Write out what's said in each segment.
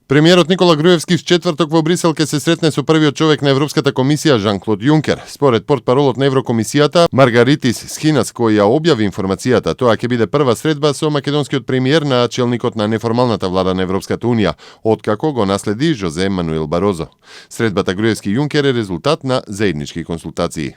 Премиерот Никола Груевски в четврток во Брисел ќе се сретне со првиот човек на Европската комисија Жан-Клод Јункер. Според портпаролот на Еврокомисијата Маргаритис Схинас, кој ја објави информацијата, тоа ќе биде прва средба со македонскиот премиер на челникот на неформалната влада на Европската унија, откако го наследи Жозе Мануел Барозо. Средбата Груевски Јункер е резултат на заеднички консултации.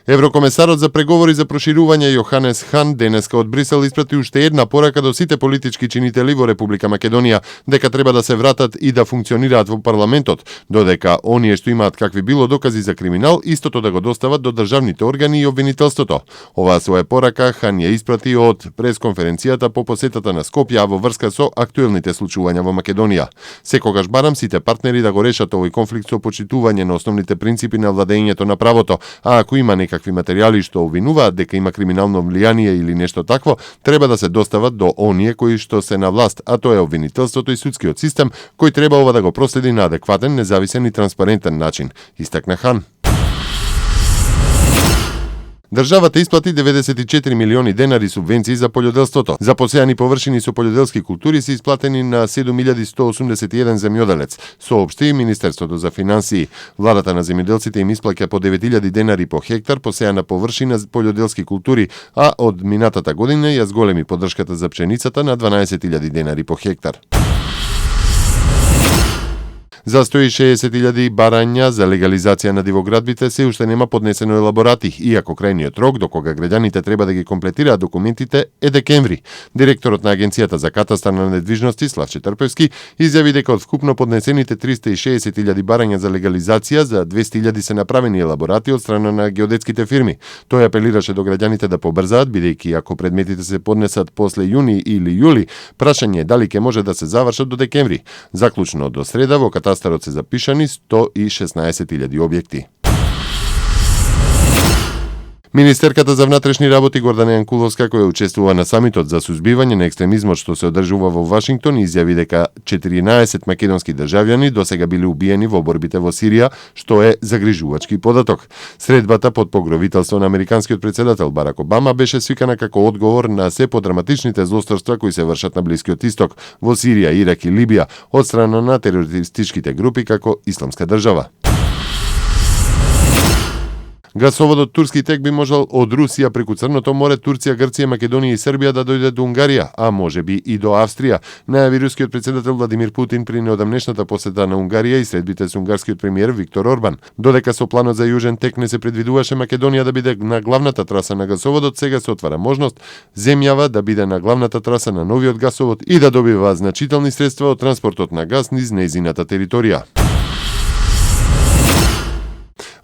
Еврокомесарот за преговори за проширување Јоханес Хан денеска од Брисел испрати уште една порака до сите политички чинители во Република Македонија дека треба да се вратат и да функционираат во парламентот, додека оние што имаат какви било докази за криминал истото да го достават до државните органи и обвинителството. Оваа своја порака Хан ја испрати од пресконференцијата по посетата на Скопје во врска со актуелните случувања во Македонија. Секогаш барам сите партнери да го решат овој конфликт со почитување на основните принципи на владењето на правото, а ако има какви материјали што обвинуваат дека има криминално влијание или нешто такво, треба да се достават до оние кои што се на власт, а тоа е обвинителството и судскиот систем, кој треба ова да го проследи на адекватен, независен и транспарентен начин, истакна Хан. Државата исплати 94 милиони денари субвенции за полјоделството. За посејани површини со полјоделски култури се исплатени на 7181 земјоделец, соопшти Министерството за финансии. Владата на земјоделците им исплаќа по 9000 денари по хектар посејана површина за полјоделски култури, а од минатата година ја зголеми поддршката за пшеницата на 12000 денари по хектар. За 160.000 барања за легализација на дивоградбите се уште нема поднесено елаборати, иако крајниот рок до кога граѓаните треба да ги комплетираат документите е декември. Директорот на Агенцијата за катастар на недвижности Славче Трпевски изјави дека од вкупно поднесените 360.000 барања за легализација, за 200.000 се направени елаборати од страна на геодетските фирми. Тој апелираше до граѓаните да побрзаат, бидејќи ако предметите се поднесат после јуни или јули, прашање е дали ќе може да се завршат до декември. Заклучно до среда во катастарот се запишани 116.000 објекти. Министерката за внатрешни работи Гордана Јанкуловска, која учествува на самитот за сузбивање на екстремизмот што се одржува во Вашингтон, изјави дека 14 македонски државјани досега били убиени во борбите во Сирија, што е загрижувачки податок. Средбата под покровителство на американскиот председател Барак Обама беше свикана како одговор на се подраматичните злосторства кои се вршат на Блискиот Исток, во Сирија, Ирак и Либија, од страна на терористичките групи како Исламска држава. Гасоводот Турски тек би можел од Русија преку Црното море, Турција, Грција, Македонија и Србија да дојде до Унгарија, а може би и до Австрија, најави рускиот председател Владимир Путин при неодамнешната посета на Унгарија и средбите со унгарскиот премиер Виктор Орбан. Додека со планот за Јужен тек не се предвидуваше Македонија да биде на главната траса на гасоводот, сега се отвара можност земјава да биде на главната траса на новиот гасовод и да добива значителни средства од транспортот на газ низ нејзината територија.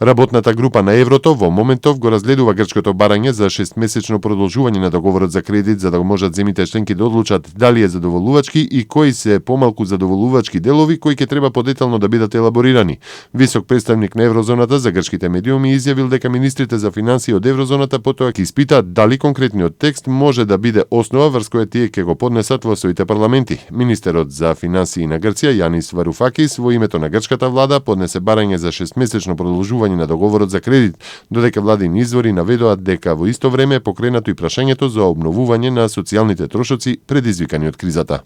Работната група на еврото во моментов го разгледува грчкото барање за 6-месечно продолжување на договорот за кредит за да можат земите членки да одлучат дали е задоволувачки и кои се помалку задоволувачки делови кои ќе треба подетално да бидат елаборирани. Висок представник на еврозоната за грчките медиуми изјавил дека министрите за финансии од еврозоната потоа ќе испитаат дали конкретниот текст може да биде основа врз која тие ќе го поднесат во своите парламенти. Министерот за финансии на Грција Јанис Варуфакис во името на грчката влада поднесе барање за 6-месечно продолжување на договорот за кредит, додека владини извори наведоат дека во исто време е покренато и прашањето за обновување на социјалните трошоци предизвикани од кризата.